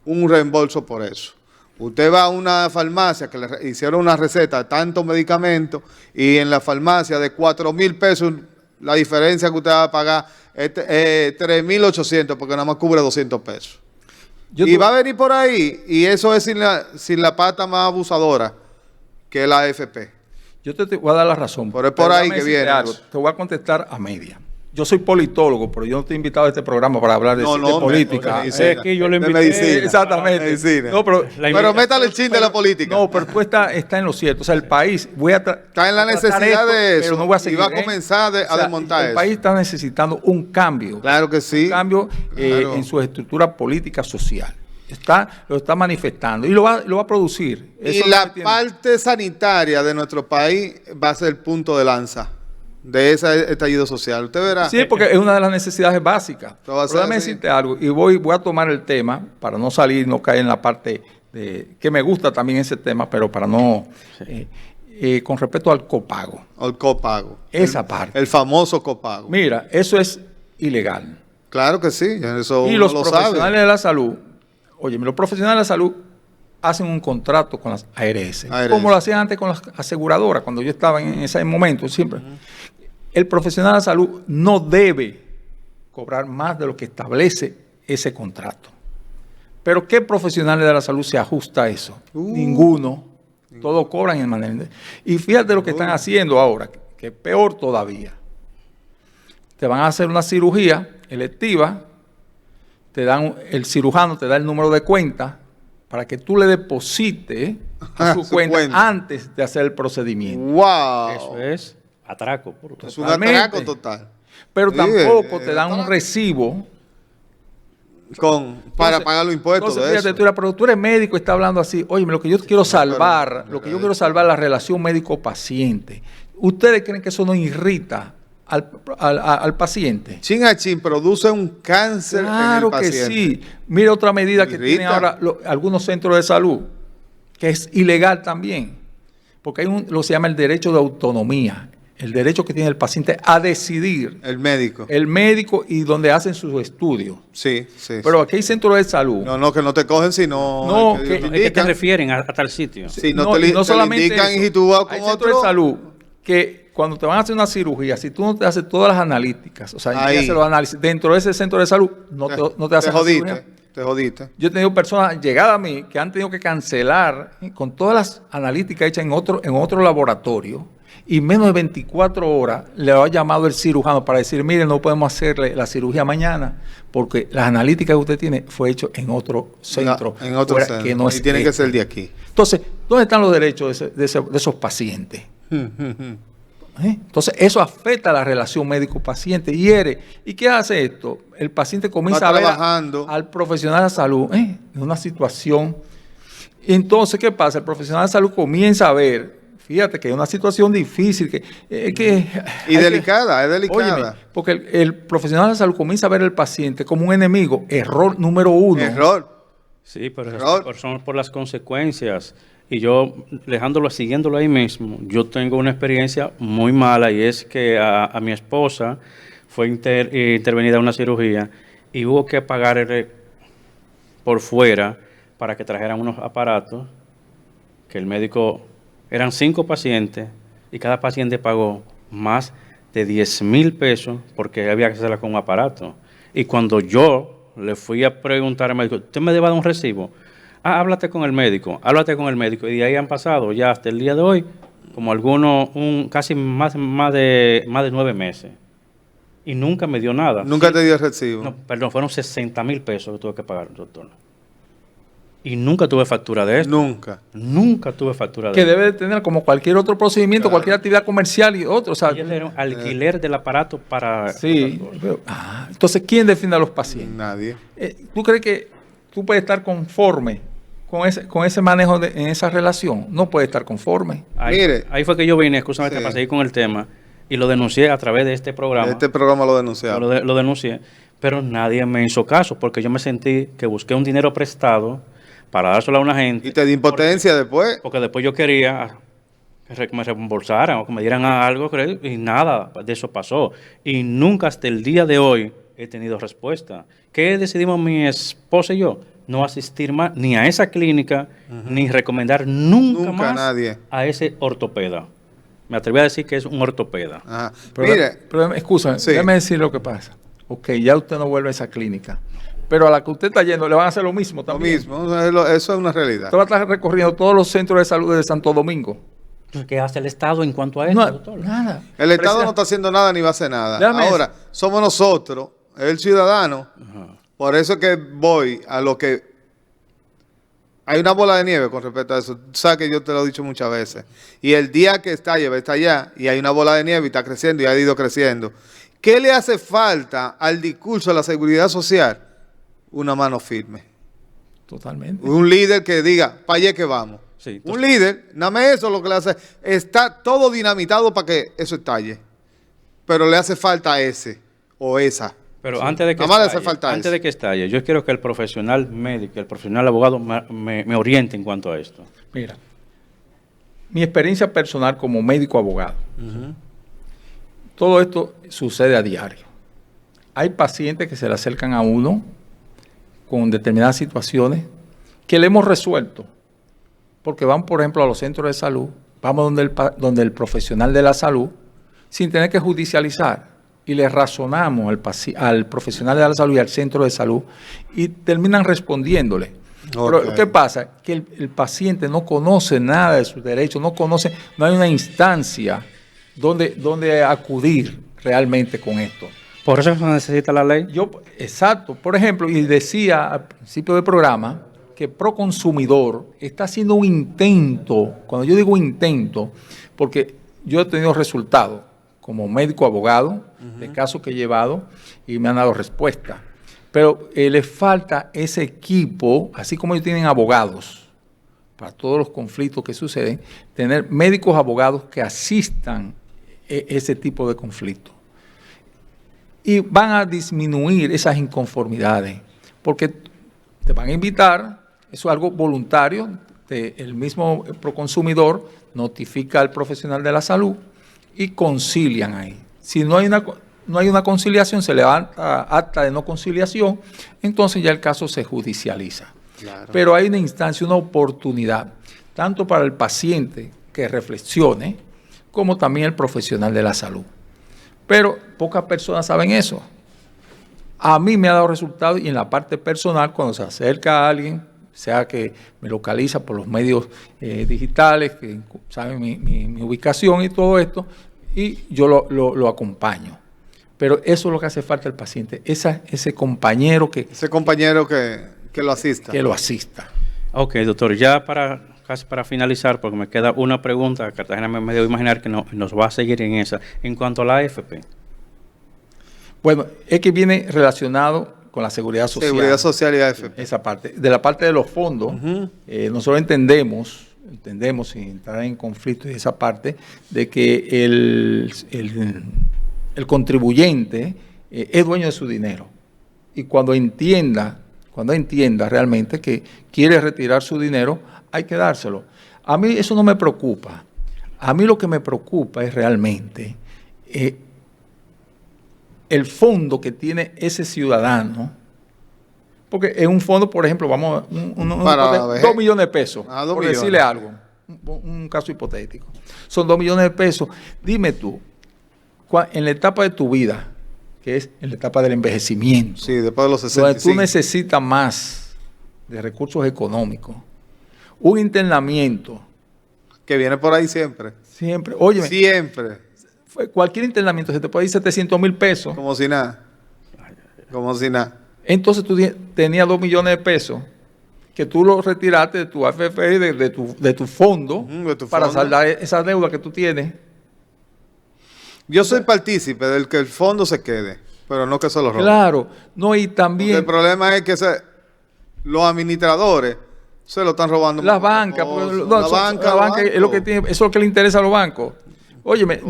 un reembolso por eso. Usted va a una farmacia que le hicieron una receta de tantos medicamentos y en la farmacia de 4,000 pesos la diferencia que usted va a pagar es 3,800 porque nada más cubre 200 pesos. Y va a venir por ahí y eso es sin la pata más abusadora que la AFP. Yo te voy a dar la razón. Pero es por ahí que viene. Te voy a contestar a media. Yo soy politólogo, pero yo no estoy invitado a este programa para hablar de política. Es que yo le invité. Medicina. Exactamente. Medicina. No, pero métale el chin de la política. No, pero tú está en lo cierto. O sea, el país está en la necesidad de eso. Pero no voy a seguir, y va a comenzar a desmontar eso. El país está necesitando un cambio. Claro que sí. Un cambio en su estructura política social. Lo está manifestando y lo va a producir. Y la parte sanitaria de nuestro país va a ser el punto de lanza de ese estallido social. Usted verá. Sí, porque es una de las necesidades básicas. Pero déjame decirte algo, y voy a tomar el tema para no salir, no caer en la parte que me gusta también ese tema, pero para no... con respecto al copago. Al copago. Esa parte. El famoso copago. Mira, eso es ilegal. Claro que sí, eso y los profesionales de la salud, los profesionales de la salud hacen un contrato con las ARS, como lo hacían antes con las aseguradoras, cuando yo estaba en ese momento, siempre. El profesional de la salud no debe cobrar más de lo que establece ese contrato. Pero ¿qué profesionales de la salud se ajusta a eso? Ninguno. Todos cobran en manera. Y fíjate lo que están haciendo ahora, que es peor todavía. Te van a hacer una cirugía electiva, el cirujano te da el número de cuenta para que tú le deposites a su cuenta antes de hacer el procedimiento. ¡Wow! Eso es atraco. Es un atraco total. Pero tampoco te dan un recibo para pagar los impuestos de eso. Pero tú eres médico y estás hablando así. Oye, lo que yo quiero salvar, es la relación médico-paciente. ¿Ustedes creen que eso no irrita al paciente? Chin a chin produce un cáncer en el paciente. Claro que sí. Mira otra medida que tienen ahora algunos centros de salud, que es ilegal también, porque hay lo que se llama el derecho de autonomía, el derecho que tiene el paciente a decidir. El médico. El médico y donde hacen sus estudios. Sí. Pero aquí hay centros de salud. No, que no te cogen sino... que te refieren a tal sitio. Sí, no solamente indican y tú vas con hay centros de salud que cuando te van a hacer una cirugía, si tú no te haces todas las analíticas, o sea, no te haces los análisis dentro de ese centro de salud, no te hacen la cirugía. Te jodiste. Yo he tenido personas llegadas a mí que han tenido que cancelar con todas las analíticas hechas en otro laboratorio y menos de 24 horas le ha llamado el cirujano para decir, mire, no podemos hacerle la cirugía mañana porque las analíticas que usted tiene fue hecho en otro centro. En otro centro. Que no es tiene que ser de aquí. Entonces, ¿dónde están los derechos de esos pacientes? Entonces, eso afecta a la relación médico-paciente, hiere. ¿Y qué hace esto? El paciente comienza a ver al profesional de la salud en una situación. Y entonces, ¿qué pasa? El profesional de salud comienza a ver, fíjate que es una situación difícil. Y delicada, es delicada. Óyeme, porque el profesional de la salud comienza a ver al paciente como un enemigo. Error número 1. Error. Sí, pero son por las consecuencias. Y yo, siguiéndolo ahí mismo, yo tengo una experiencia muy mala y es que a mi esposa fue intervenida en una cirugía y hubo que pagarle por fuera para que trajeran unos aparatos que el médico, eran 5 pacientes y cada paciente pagó más de 10,000 pesos porque había que hacerla con un aparato. Y cuando yo le fui a preguntar al médico, ¿usted me debe dar un recibo? Ah, háblate con el médico. Y de ahí han pasado ya hasta el día de hoy, como algunos, casi más de 9 meses. Y nunca me dio nada. ¿Nunca Sí. te dio el recibo? No, perdón, fueron 60,000 pesos que tuve que pagar, doctor. Y nunca tuve factura de esto. Nunca tuve factura de Que esto. debe de tener como cualquier otro procedimiento, Claro. cualquier actividad comercial y otro. O sea, Y él era un alquiler del aparato para... sí. Entonces, ¿quién defiende a los pacientes? Nadie. ¿Tú crees que tú puedes estar conforme con ese manejo en esa relación? No puedes estar conforme. Mire. Ahí fue que yo vine, escúchame, Sí. para seguir con el tema, y lo denuncié a través de este programa. Este programa lo denunciaba. Lo denuncié, pero nadie me hizo caso, porque yo me sentí que busqué un dinero prestado para dárselo a una gente. Y te di impotencia después. Porque después yo quería que me reembolsaran o que me dieran algo, y nada de eso pasó. Y nunca hasta el día de hoy he tenido respuesta. ¿Qué decidimos mi esposa y yo? No asistir más ni a esa clínica, ni recomendar nunca más nadie. a ese ortopeda. Me atreví a decir que es un ortopeda. Ajá. Pero, Mire, pero escúchame, Sí. déjame decir lo que pasa. Ok, ya usted no vuelve a esa clínica. Pero a la que usted está yendo le van a hacer lo mismo lo también. mismo, eso es una realidad. Usted va a estar recorriendo todos los centros de salud de Santo Domingo. ¿Qué hace el Estado en cuanto a esto, doctor? Nada. El Estado no está haciendo nada ni va a hacer nada. Déjame Ahora, somos nosotros, el ciudadano. Por eso es que voy a lo que... Hay una bola de nieve con respecto a eso. Tú sabes que yo te lo he dicho muchas veces. Y el día que estalle, va a estallar, y hay una bola de nieve y está creciendo y ha ido creciendo. ¿Qué le hace falta al discurso de la seguridad social? Una mano firme. Totalmente. Un líder que diga, para allá que vamos. Sí, Un líder, nada más eso lo que le hace. Está todo dinamitado para que eso estalle. Pero le hace falta ese o esa. Pero antes de que Nada más le hace falta antes eso. de que estalle, yo quiero que el profesional médico, el profesional abogado me oriente en cuanto a esto. Mira, mi experiencia personal como médico abogado, todo esto sucede a diario. Hay pacientes que se le acercan a uno con determinadas situaciones que le hemos resuelto, porque van, por ejemplo, a los centros de salud, vamos donde el profesional de la salud, sin tener que judicializar, y le razonamos al profesional de la salud y al centro de salud, y terminan respondiéndole. Ok. Pero, ¿qué pasa? Que el paciente no conoce nada de sus derechos, no hay una instancia donde acudir realmente con esto. Por eso se necesita la ley. Exacto. Por ejemplo, y decía al principio del programa que Proconsumidor está haciendo un intento, cuando yo digo intento, porque yo he tenido resultados como médico abogado de casos que he llevado y me han dado respuesta. Pero le falta ese equipo, así como ellos tienen abogados para todos los conflictos que suceden, tener médicos abogados que asistan ese tipo de conflictos. Y van a disminuir esas inconformidades, porque te van a invitar, eso es algo voluntario, el mismo Proconsumidor notifica al profesional de la salud y concilian ahí. Si no hay una conciliación, se levanta acta de no conciliación, entonces ya el caso se judicializa. Claro. Pero hay una instancia, una oportunidad, tanto para el paciente que reflexione, como también el profesional de la salud. Pero pocas personas saben eso. A mí me ha dado resultados y en la parte personal, cuando se acerca a alguien, sea que me localiza por los medios digitales, que saben mi ubicación y todo esto, y yo lo acompaño. Pero eso es lo que hace falta al paciente, ese compañero que lo asista. Que lo asista. Ok, doctor, ya casi para finalizar, porque me queda una pregunta, Cartagena me debo imaginar que nos va a seguir en esa. En cuanto a la AFP. Bueno, es que viene relacionado con la seguridad social. Seguridad social y AFP. Esa parte. De la parte de los fondos, nosotros entendemos, sin entrar en conflicto en esa parte, de que el contribuyente es dueño de su dinero. Y cuando entienda realmente que quiere retirar su dinero, hay que dárselo. A mí eso no me preocupa. A mí lo que me preocupa es realmente el fondo que tiene ese ciudadano, porque es un fondo, por ejemplo, vamos, 2 millones de pesos, por decirle algo, un caso hipotético. Son 2 millones de pesos. Dime tú, en la etapa de tu vida, que es en la etapa del envejecimiento. Sí, después de los 65. Donde tú necesitas más de recursos económicos. Un internamiento. Que viene por ahí siempre. Siempre. Óyeme. Siempre. Cualquier internamiento se te puede ir 700,000 pesos. Como si nada. Como si nada. Entonces tú tenías 2 millones de pesos que tú lo retiraste de tu AFP, de tu fondo, para saldar esa deuda que tú tienes. Yo soy partícipe del que el fondo se quede, pero no que se lo roben. Claro. No, y también... Porque el problema es que los administradores se lo están robando. Las bancas. La banca es lo que tiene, eso es lo que le interesa a los bancos. Óyeme,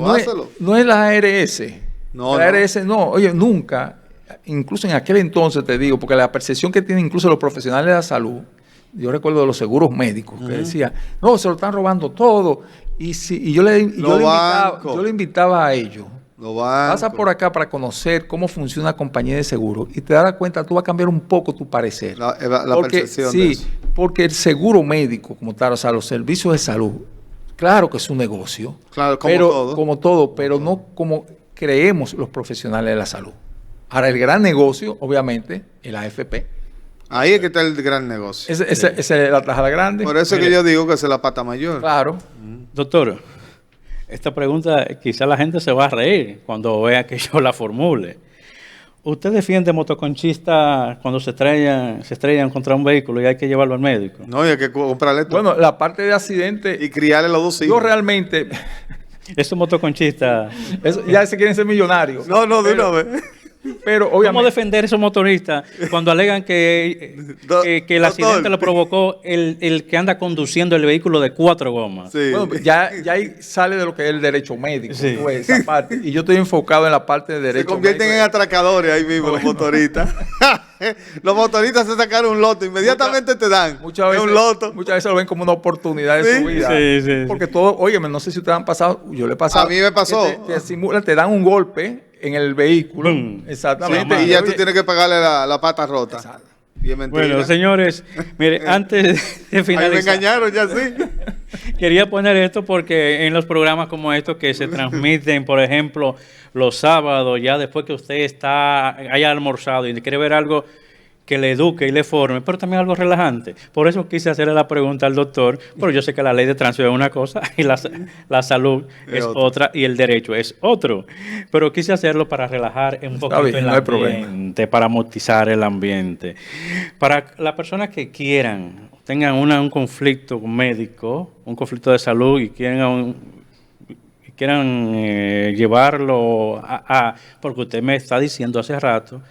no es la ARS. No, la ARS no. Oye, nunca... Incluso en aquel entonces, te digo, porque la percepción que tienen incluso los profesionales de la salud, yo recuerdo de los seguros médicos, que decían, no, se lo están robando todo. Y yo le invitaba a ellos. Pasa por acá para conocer cómo funciona una compañía de seguro y te darás cuenta, tú vas a cambiar un poco tu parecer. La percepción de eso. Porque el seguro médico, como tal, o sea, los servicios de salud, claro que es un negocio. Claro, como todo, pero no como creemos los profesionales de la salud. Ahora, el gran negocio, obviamente, es la AFP. Ahí es que está el gran negocio. Esa es la tajada grande. Por eso que yo digo que esa es la pata mayor. Claro. Doctor, esta pregunta quizá la gente se va a reír cuando vea que yo la formule. ¿Usted defiende motoconchistas cuando se estrellan contra un vehículo y hay que llevarlo al médico? No, y hay que comprarle todo. Bueno, la parte de accidente... Y criarle los 2 hijos. Yo realmente... Esos motoconchistas... ya se quieren ser millonarios. No, de una vez. Pero obviamente... ¿Cómo defender a esos motoristas cuando alegan que el accidente lo provocó el que anda conduciendo el vehículo de 4 gomas? Sí. Bueno, ya ahí sale de lo que es el derecho médico. Sí. Pues, esa parte. Y yo estoy enfocado en la parte de derecho médico. Se convierten en atracadores ahí mismo los motoristas. Los motoristas se sacaron un loto, inmediatamente te dan muchas veces, un loto. Muchas veces lo ven como una oportunidad de su vida. Sí. Porque todo, óyeme, no sé si ustedes han pasado, yo le he pasado. A mí me pasó. Te dan un golpe en el vehículo. Exactamente. Sí, y ya tú tienes que pagarle la pata rota. Exacto. Bueno, señores, mire, antes de finalizar... Ahí me engañaron, ya sí. Quería poner esto porque en los programas como estos que se transmiten, por ejemplo, los sábados, ya después que usted haya almorzado y quiere ver algo que le eduque y le forme, pero también algo relajante. Por eso quise hacerle la pregunta al doctor, pero yo sé que la ley de tránsito es una cosa y la salud es otra y el derecho es otro. Pero quise hacerlo para relajar un poquito el ambiente, para amortizar el ambiente. Para las personas que tengan un conflicto médico, un conflicto de salud y quieran llevarlo porque usted me está diciendo hace rato,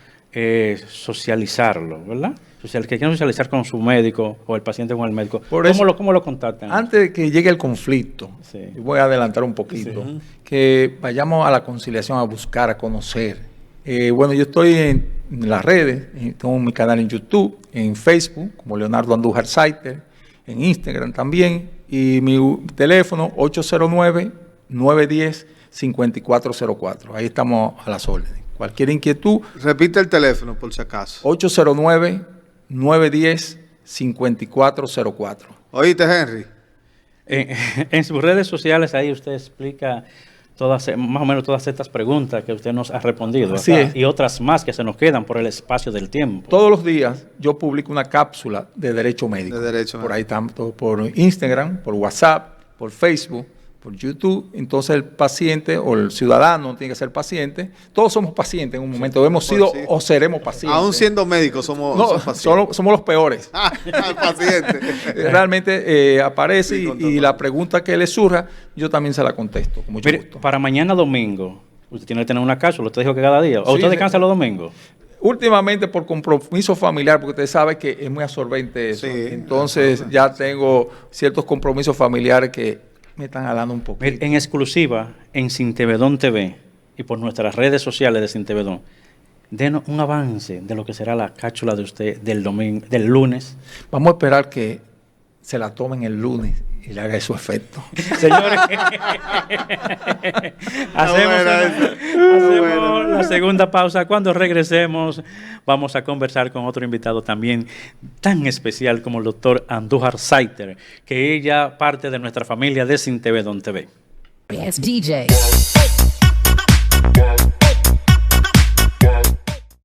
socializarlo, ¿verdad? Que quieren socializar con su médico o el paciente con el médico. ¿Cómo lo contactan? Antes de que llegue el conflicto, voy a adelantar un poquito, que vayamos a la conciliación, a buscar, a conocer. Bueno, yo estoy en las redes, tengo mi canal en YouTube, en Facebook, como Leonardo Andújar Saiter, en Instagram también, y mi teléfono 809-910-5404. Ahí estamos a las órdenes. Cualquier inquietud. Repite el teléfono por si acaso. 809-910-5404. Oíste, Henry. En sus redes sociales ahí usted explica más o menos todas estas preguntas que usted nos ha respondido. Así es. Y otras más que se nos quedan por el espacio del tiempo. Todos los días yo publico una cápsula de derecho médico. Por ahí tanto por Instagram, por WhatsApp, por Facebook, por YouTube. Entonces el paciente o el ciudadano tiene que ser paciente. Todos somos pacientes en un momento. Hemos sido o seremos pacientes. Aún siendo médicos somos pacientes. Somos los peores. Pacientes. Realmente aparece y la pregunta que le surja, yo también se la contesto con mucho gusto. Para mañana domingo, usted tiene que tener una cápsula. Usted dijo que cada día. ¿O usted descansa los domingos? Últimamente por compromiso familiar, porque usted sabe que es muy absorbente eso. Entonces ya tengo ciertos compromisos familiares que me están jalando un poco. En exclusiva, en Sintevedón TV y por nuestras redes sociales de Sintevedón, denos un avance de lo que será la cápsula de usted del lunes. Vamos a esperar que se la tomen el lunes y le haga su efecto. Señores, hacemos la segunda pausa. Cuando regresemos, vamos a conversar con otro invitado también tan especial como el doctor Andújar Saiter, que ella parte de nuestra familia de Sintevedón TV. Yes, DJ.